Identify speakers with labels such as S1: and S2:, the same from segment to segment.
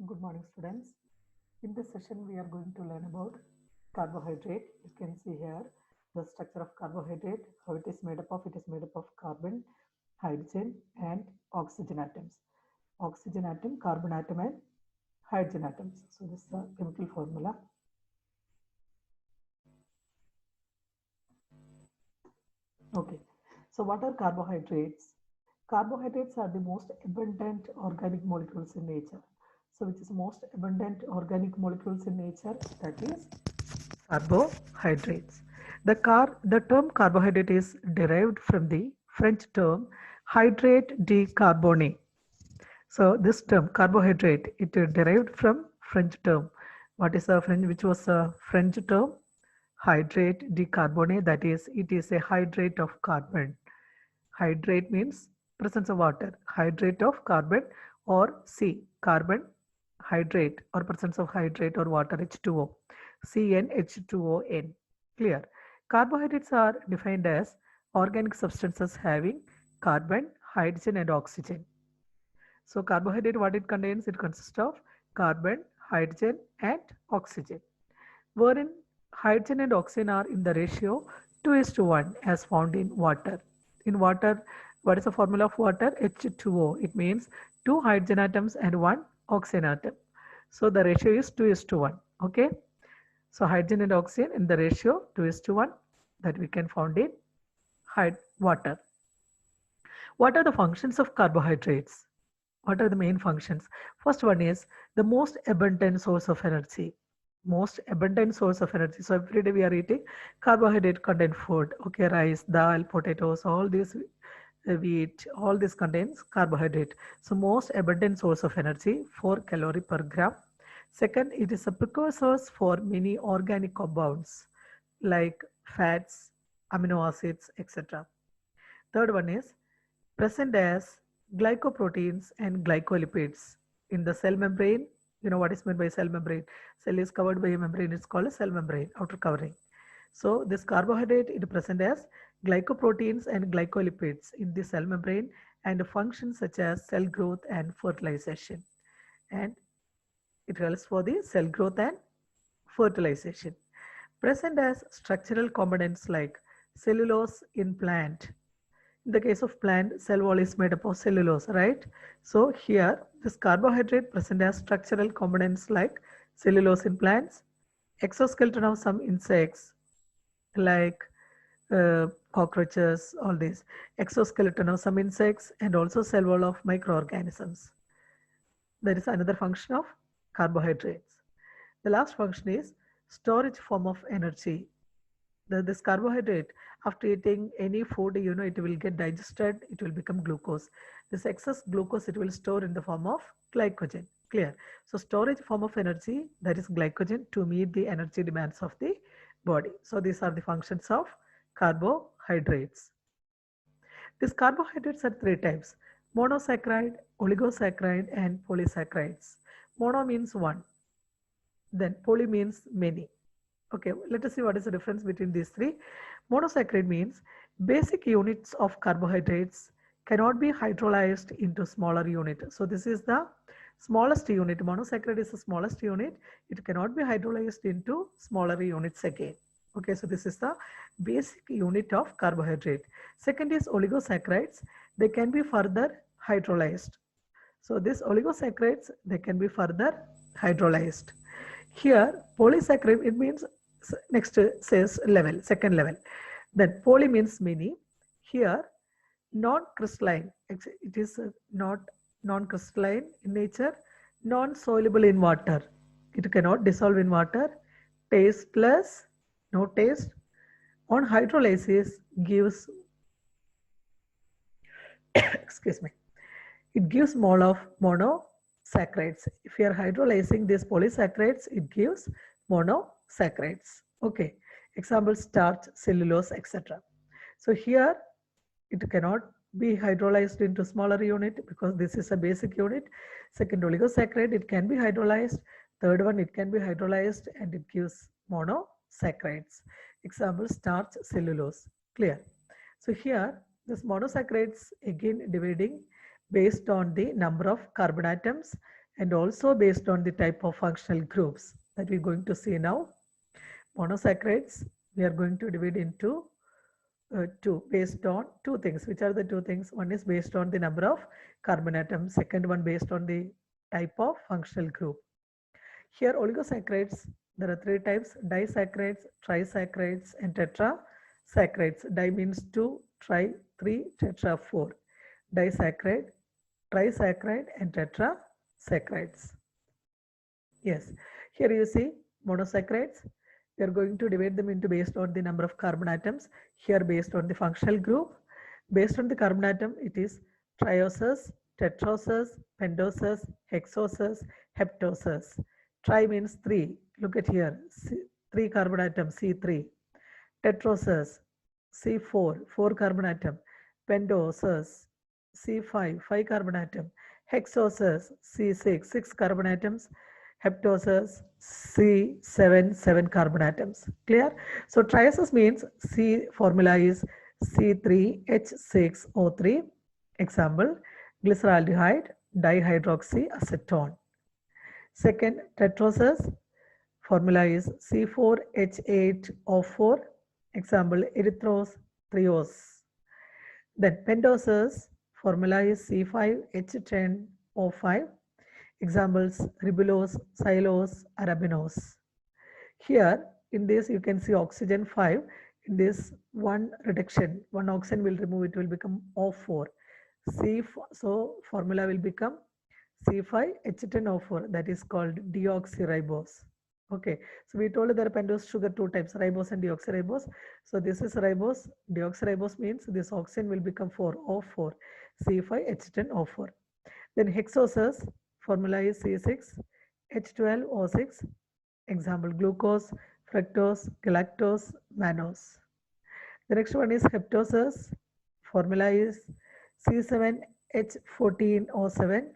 S1: Good morning, students. In this session, we are going to learn about carbohydrate. You can see here the structure of carbohydrate, how it is made up of. It is made up of carbon, hydrogen, and oxygen atoms. Oxygen atom, carbon atom, and hydrogen atoms. So this is the chemical formula. Okay. So what are carbohydrates? Carbohydrates are the most abundant organic molecules in nature. So which is most abundant organic molecules in nature? That is carbohydrates. The term carbohydrate is derived from the French term hydrate de carbone. So this term carbohydrate, it is derived from French term. What is the French? Which was a French term? Hydrate de carbone. That is, it is a hydrate of carbon. Hydrate means presence of water. Hydrate of carbon, or C, carbon hydrate, or presence of hydrate or water, H2O. CnH2ON. Clear. Carbohydrates are defined as organic substances having carbon, hydrogen, and oxygen. So carbohydrate, what it contains? It consists of carbon, hydrogen, and oxygen, wherein hydrogen and oxygen are in the ratio 2:1 as found in water. In water, what is the formula of water? H2O. It means 2 hydrogen atoms and 1 oxygen atom. So the ratio is 2:1. Okay. So hydrogen and oxygen in the ratio 2:1 that we can found in water. What are the functions of carbohydrates? What are the main functions? First one is the most abundant source of energy. Most abundant source of energy. So every day we are eating carbohydrate content food. Okay, rice, dal, potatoes, all these wheat, all this contains carbohydrate. So most abundant source of energy, 4 calorie per gram. Second, it is a precursors for many organic compounds like fats, amino acids, etc. Third one is present as glycoproteins and glycolipids in the cell membrane. You know what is meant by cell membrane? Cell is covered by a membrane. It's called a cell membrane, outer covering. So this carbohydrate is present as glycoproteins and glycolipids in the cell membrane and functions such as cell growth and fertilization. And it helps for the cell growth and fertilization. Present as structural components like cellulose in plant. In the case of plant, cell wall is made up of cellulose, right? So here, this carbohydrate present as structural components like cellulose in plants, exoskeleton of some insects like cockroaches, all these, exoskeleton of some insects, and also cell wall of microorganisms. There is another function of carbohydrates. The last function is storage form of energy. This carbohydrate, after eating any food, it will get digested, it will become glucose. This excess glucose, it will store in the form of glycogen. Clear. So storage form of energy, that is glycogen, to meet the energy demands of the body. So these are the functions of carbohydrates. These carbohydrates are 3 types: monosaccharide, oligosaccharide, and polysaccharides. Mono means one, then poly means many. Okay, let us see what is the difference between these three. Monosaccharide means basic units of carbohydrates cannot be hydrolyzed into smaller unit. So this is the smallest unit. Monosaccharide is the smallest unit. It cannot be hydrolyzed into smaller units again. Okay, so this is the basic unit of carbohydrate. Second is oligosaccharides. They can be further hydrolyzed. So these oligosaccharides, they can be further hydrolyzed. Here, polysaccharide, it means next says level, second level. Then poly means many. Here, non-crystalline, it is not non-crystalline in nature, non-soluble in water. It cannot dissolve in water. Tasteless, no taste. On hydrolysis gives, excuse me, it gives mole of monosaccharides. If you are hydrolyzing these polysaccharides, it gives monosaccharides. Okay. Example, starch, cellulose, etc. So here it cannot be hydrolyzed into smaller unit because this is a basic unit. Second, oligosaccharide, it can be hydrolyzed. Third one, it can be hydrolyzed and it gives monosaccharides. Example, starch, cellulose. Clear. So here this monosaccharides again dividing based on the number of carbon atoms and also based on the type of functional groups that we're going to see now. Monosaccharides, we are going to divide into two based on two things. Which are the two things? One is based on the number of carbon atoms, second one based on the type of functional group. Here oligosaccharides, there are three types: disaccharides, trisaccharides, and tetrasaccharides. Di means two, tri, three, tetra, four. Disaccharide, trisaccharide, and tetrasaccharides. Yes, here you see monosaccharides. We are going to divide them into based on the number of carbon atoms. Here based on the functional group. Based on the carbon atom, it is trioses, tetroses, pentoses, hexoses, heptoses. Tri means three. Look at here. Three carbon atom, C3. Tetroses, C4, 4 carbon atom. Pentoses, C5, 5 carbon atom. Hexoses, C6, 6 carbon atoms. Heptoses, C7, 7 carbon atoms. Clear? So trioses means C formula is C3H6O3. Example, glyceraldehyde, dihydroxyacetone. Second, tetroses formula is C4H8O4. Example, erythros, triose. Then pentoses formula is C5H10O5. Examples, ribulose, xylose, arabinose. Here in this you can see oxygen 5. In this one reduction, one oxygen will remove, it will become O4. So formula will become C5H10O4, that is called deoxyribose. Okay, so we told there are pentose sugar two types, ribose and deoxyribose. So this is ribose. Deoxyribose means this oxygen will become 4O4, C5H10O4. Then hexoses formula is C6H12O6. Example, glucose, fructose, galactose, mannose. The next one is heptoses. Formula is C7H14O7.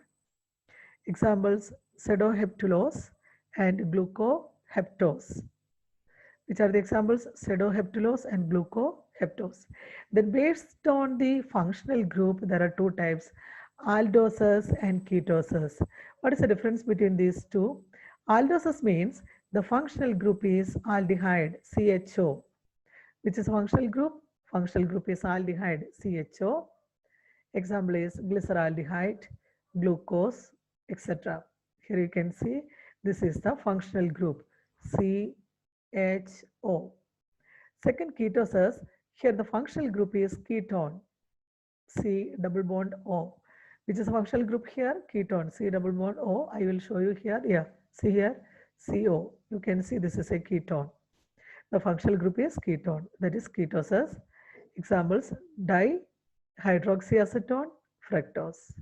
S1: Examples, pseudoheptulose and glucoheptose. Which are the examples? Pseudoheptulose and glucoheptose. Then based on the functional group, there are two types, aldoses and ketoses. What is the difference between these two? Aldoses means the functional group is aldehyde, CHO. Which is functional group? Functional group is aldehyde, CHO. Example is glyceraldehyde, glucose, etc. Here you can see this is the functional group, CHO. Second, ketoses. Here the functional group is ketone, C double bond O. Which is a functional group here? Ketone, C double bond O. I will show you here. Yeah, see here, CO. You can see this is a ketone. The functional group is ketone, that is ketoses. Examples, dihydroxyacetone, fructose.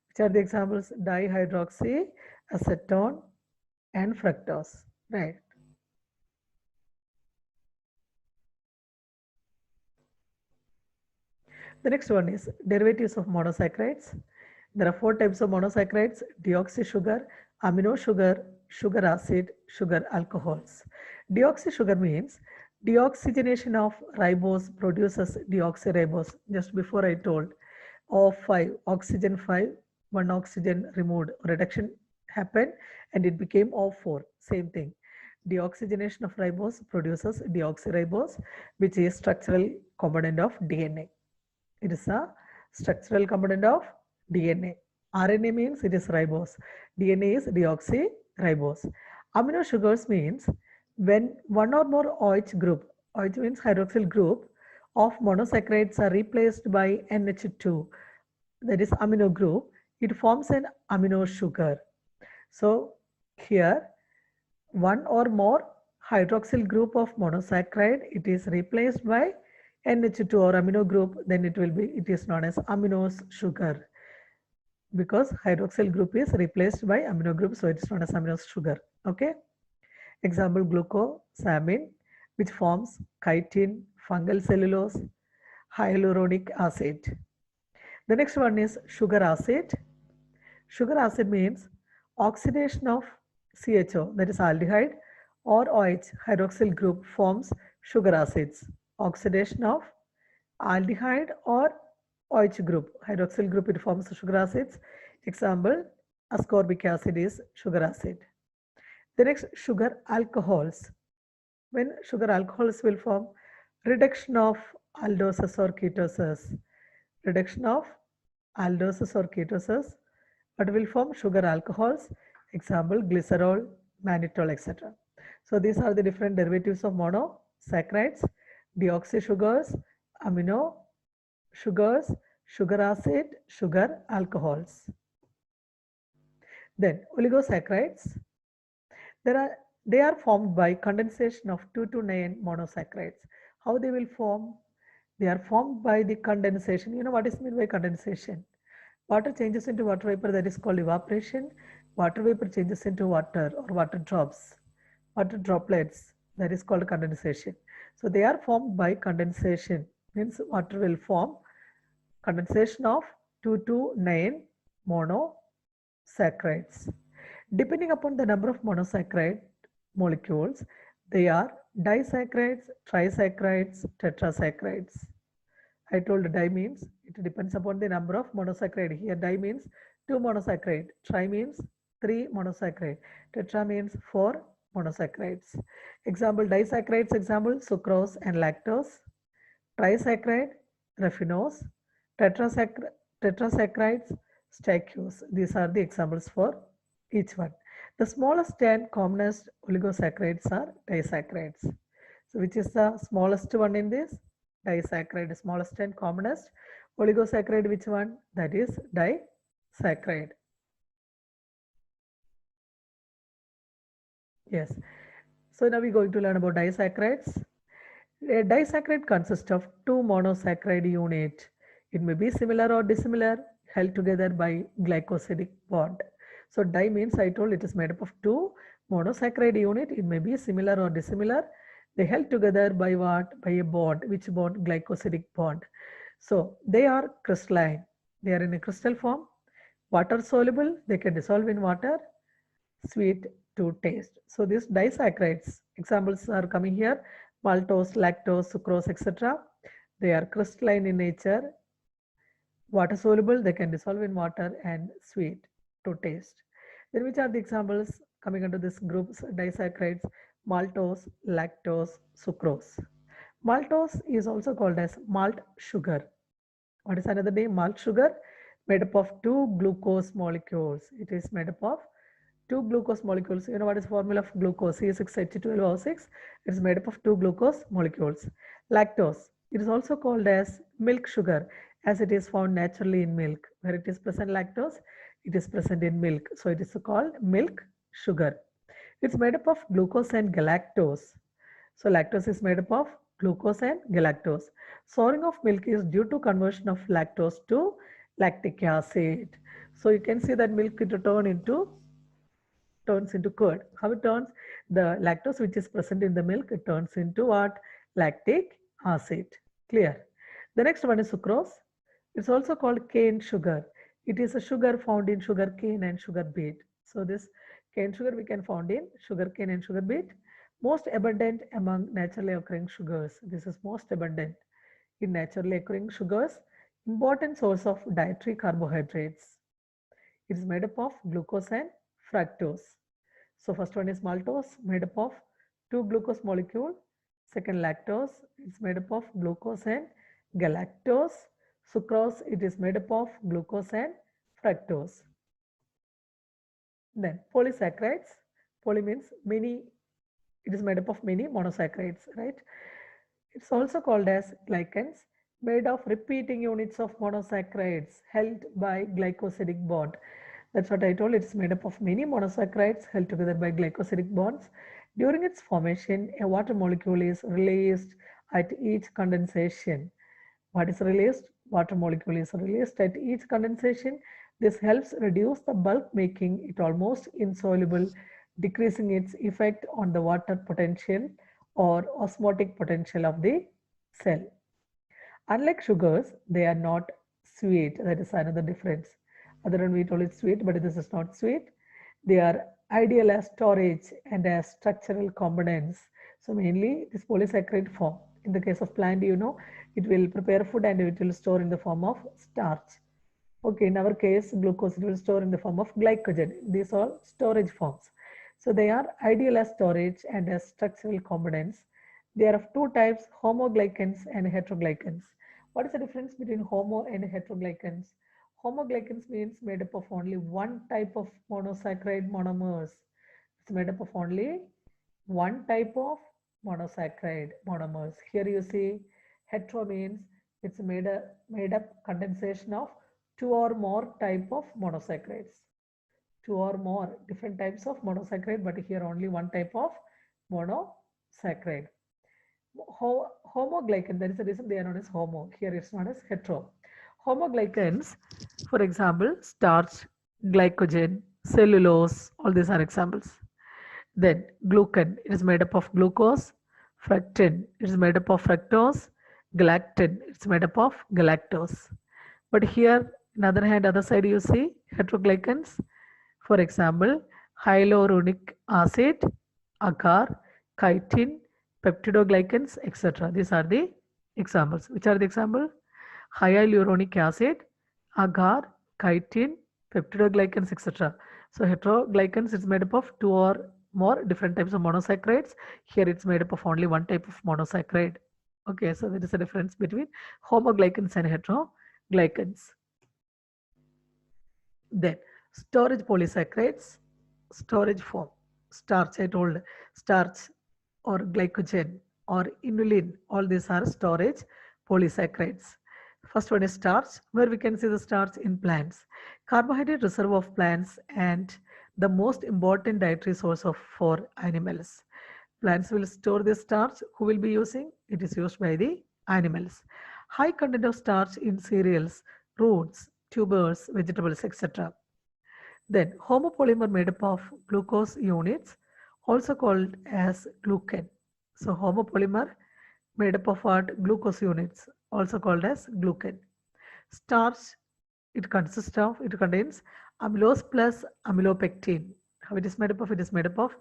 S1: Which are the examples? Dihydroxyacetone and fructose, right? The next one is derivatives of monosaccharides. There are four types of monosaccharides: deoxy sugar, amino sugar, sugar acid, sugar alcohols. Deoxy sugar means deoxygenation of ribose produces deoxyribose. Just before I told, O5, oxygen 5, one oxygen removed, reduction happened and it became O4. Same thing. Deoxygenation of ribose produces deoxyribose, which is structural component of DNA. It is a structural component of DNA. RNA means it is ribose. DNA is deoxyribose. Amino sugars means when one or more OH group, OH means hydroxyl group, of monosaccharides are replaced by NH2, that is amino group, it forms an amino sugar. So here one or more hydroxyl group of monosaccharide, it is replaced by NH2 or amino group, then it is known as aminose sugar, because hydroxyl group is replaced by amino group, so it is known as aminose sugar. Okay. Example, glucosamine, which forms chitin, fungal cellulose, hyaluronic acid. The next one is sugar acid. Sugar acid means oxidation of CHO, that is aldehyde, or OH hydroxyl group forms sugar acids. Oxidation of aldehyde or OH group, hydroxyl group, it forms sugar acids. Example, Ascorbic acid is sugar acid. The next, sugar alcohols. When sugar alcohols will form, reduction of aldoses or ketosis. Reduction of aldoses or ketosis, but will form sugar alcohols. Example, glycerol, mannitol, etc. So these are the different derivatives of monosaccharides, deoxy sugars, amino sugars, sugar acid, sugar alcohols. Then oligosaccharides. They are formed by condensation of 2,9 monosaccharides. How they will form? They are formed by the condensation. You know what is meant by condensation? Water changes into water vapor, that is called evaporation. Water vapor changes into water or water drops, water droplets, that is called condensation. So they are formed by condensation, means water will form condensation of 2,9 monosaccharides. Depending upon the number of monosaccharide molecules, they are disaccharides, trisaccharides, tetrasaccharides. I told di means it depends upon the number of monosaccharide. Here di means 2 monosaccharide, tri means 3 monosaccharide, tetra means 4 monosaccharides. Example disaccharides, example sucrose and lactose, trisaccharide, raffinose, tetrasaccharides, stachyose. These are the examples for each one. The smallest and commonest oligosaccharides are disaccharides. So which is the smallest one in this? Disaccharide, smallest and commonest. Oligosaccharide, which one? That is disaccharide. Yes. So now we're going to learn about disaccharides. A disaccharide consists of two monosaccharide units. It may be similar or dissimilar, held together by glycosidic bond. So di means I told it is made up of two monosaccharide unit. It may be similar or dissimilar. They held together by what? By a bond. Which bond? Glycosidic bond. So they are crystalline. They are in a crystal form. Water soluble. They can dissolve in water. Sweet to taste. So these disaccharides, examples are coming here: maltose, lactose, sucrose, etc. They are crystalline in nature, water soluble, they can dissolve in water, and sweet to taste. Then which are the examples coming under this group disaccharides? Maltose, lactose, sucrose. Maltose is also called as malt sugar. What is another name? Malt sugar, made up of two glucose molecules. It is made up of two glucose molecules. You know what is formula of glucose? C6H12O6. It is made up of two glucose molecules. Lactose. It is also called as milk sugar, as it is found naturally in milk. Where it is present lactose, it is present in milk. So it is called milk sugar. It's made up of glucose and galactose. So lactose is made up of glucose and galactose. Souring of milk is due to conversion of lactose to lactic acid. So you can see that milk it turns into curd. How it turns? The lactose which is present in the milk, it turns into what? Lactic acid. Clear? The next one is sucrose. It's also called cane sugar. It is a sugar found in sugar cane and sugar beet. So this cane sugar we can found in sugar cane and sugar beet. Most abundant among naturally occurring sugars. This is most abundant in naturally occurring sugars. Important source of dietary carbohydrates. It is made up of glucose and fructose. So first one is maltose, made up of two glucose molecule. Second lactose, it's made up of glucose and galactose. Sucrose, it is made up of glucose and fructose. Then polysaccharides. Poly means many, it is made up of many monosaccharides, right? It's also called as glycans, made of repeating units of monosaccharides held by glycosidic bond. That's what I told. It's made up of many monosaccharides held together by glycosidic bonds. During its formation, a water molecule is released at each condensation. What is released? Water molecule is released at each condensation. This helps reduce the bulk, making it almost insoluble, decreasing its effect on the water potential or osmotic potential of the cell. Unlike sugars, they are not sweet. That is another difference. Other than we told it's sweet, but this is not sweet. They are ideal as storage and as structural components. So mainly this polysaccharide form. In the case of plant, you know, it will prepare food and it will store in the form of starch. Okay, in our case, glucose it will store in the form of glycogen. These are storage forms. So they are ideal as storage and as structural components. They are of two types, homoglycans and heteroglycans. What is the difference between homo and heteroglycans? Homoglycans means made up of only one type of monosaccharide monomers. It's made up of only one type of monosaccharide monomers. Here you see hetero means it's made up condensation of two or more type of monosaccharides. Two or more different types of monosaccharide, but here only one type of monosaccharide. Homoglycan, that is the reason they are known as homo. Here it's known as hetero. Homoglycans, for example, starch, glycogen, cellulose, all these are examples. Then glucan, it is made up of glucose. Fructan, it is made up of fructose. Galactan, it's made up of galactose. But here, on other hand, other side you see heteroglycans. For example, hyaluronic acid, agar, chitin, peptidoglycans, etc. These are the examples. Which are the examples? Hyaluronic acid, agar, chitin, peptidoglycans, etc. So heteroglycans is made up of two or more different types of monosaccharides. Here it's made up of only one type of monosaccharide. Okay, so there is a difference between homoglycans and heteroglycans. Then storage polysaccharides, storage form, starch, I told, starch or glycogen or inulin, all these are storage polysaccharides. First one is starch, where we can see the starch in plants. Carbohydrate reserve of plants and the most important dietary source for animals. Plants will store the starch. Who will be using? It is used by the animals. High content of starch in cereals, roots, tubers, vegetables, etc. Then homopolymer made up of glucose units, also called as glucan. So homopolymer made up of what? Glucose units, also called as glucan. Starch, it contains amylose plus amylopectin. How it is made up of? It is made up of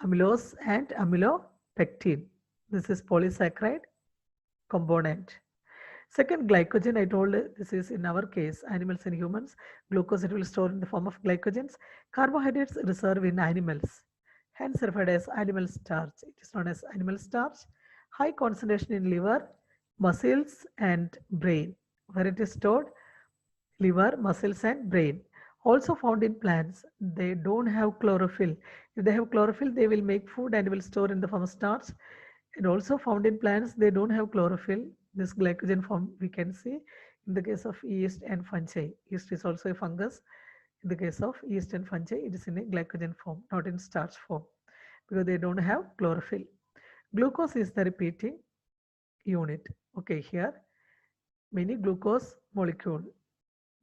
S1: amylose and amylopectin. This is polysaccharide component. Second, glycogen, I told this is in our case, animals and humans. Glucose, it will store in the form of glycogens. Carbohydrates reserve in animals, hence referred as animal starch. It is known as animal starch. High concentration in liver, muscles and brain. Where it is stored? Liver, muscles and brain. Also found in plants. They don't have chlorophyll. If they have chlorophyll, they will make food and will store in the form of starch. And also found in plants, they don't have chlorophyll. This glycogen form we can see in the case of yeast and fungi. Yeast is also a fungus. In the case of yeast and fungi, it is in a glycogen form, not in starch form, because they don't have chlorophyll. Glucose is the repeating unit. Okay, here many glucose molecule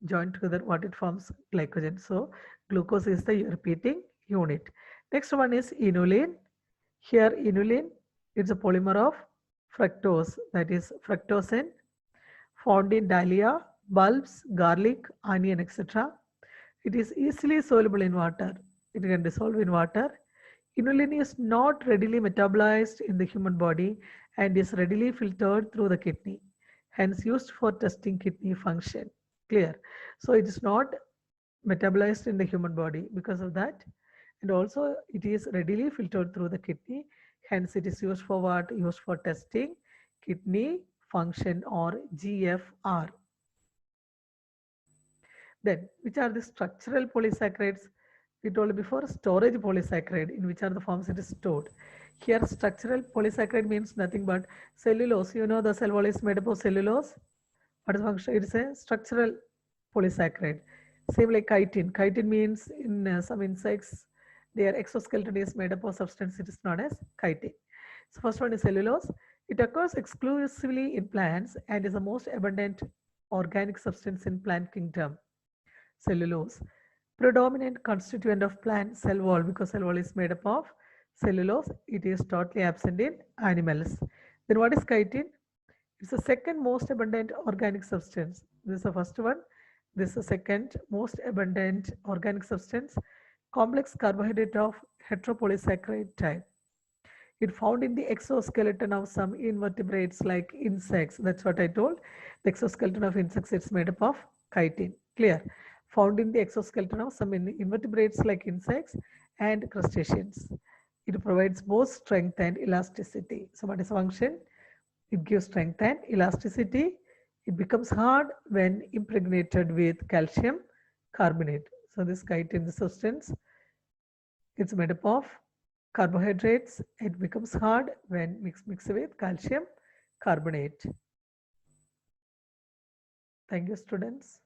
S1: joined together, what it forms? Glycogen. So glucose is the repeating unit. Next one is inulin. Here inulin is a polymer of fructose, that is fructosen, found in dahlia, bulbs, garlic, onion, etc. It is easily soluble in water. It can dissolve in water. Inulin is not readily metabolized in the human body and is readily filtered through the kidney, hence used for testing kidney function. Clear? So it is not metabolized in the human body because of that, and also it is readily filtered through the kidney, hence it is used for what? Used for testing kidney function or GFR. Then which are the structural polysaccharides? We told before, storage polysaccharide, in which are the forms it is stored. Here structural polysaccharide means nothing but cellulose. You know the cell wall is made up of cellulose. What is function? It is a structural polysaccharide. Same like chitin. Chitin means in some insects, their exoskeleton is made up of substance. It is known as chitin. So first one is cellulose. It occurs exclusively in plants and is the most abundant organic substance in plant kingdom. Cellulose, predominant constituent of plant cell wall, because cell wall is made up of cellulose. It is totally absent in animals. Then what is chitin? It's the second most abundant organic substance. This is the first one. This is the second most abundant organic substance. Complex carbohydrate of heteropolysaccharide type. It found in the exoskeleton of some invertebrates like insects. That's what I told. The exoskeleton of insects is made up of chitin. Clear. Found in the exoskeleton of some invertebrates like insects and crustaceans. It provides both strength and elasticity. So what is the function? It gives strength and elasticity. It becomes hard when impregnated with calcium carbonate. So this chitin substance, it's made up of carbohydrates. It becomes hard when mixed with calcium carbonate. Thank you, students.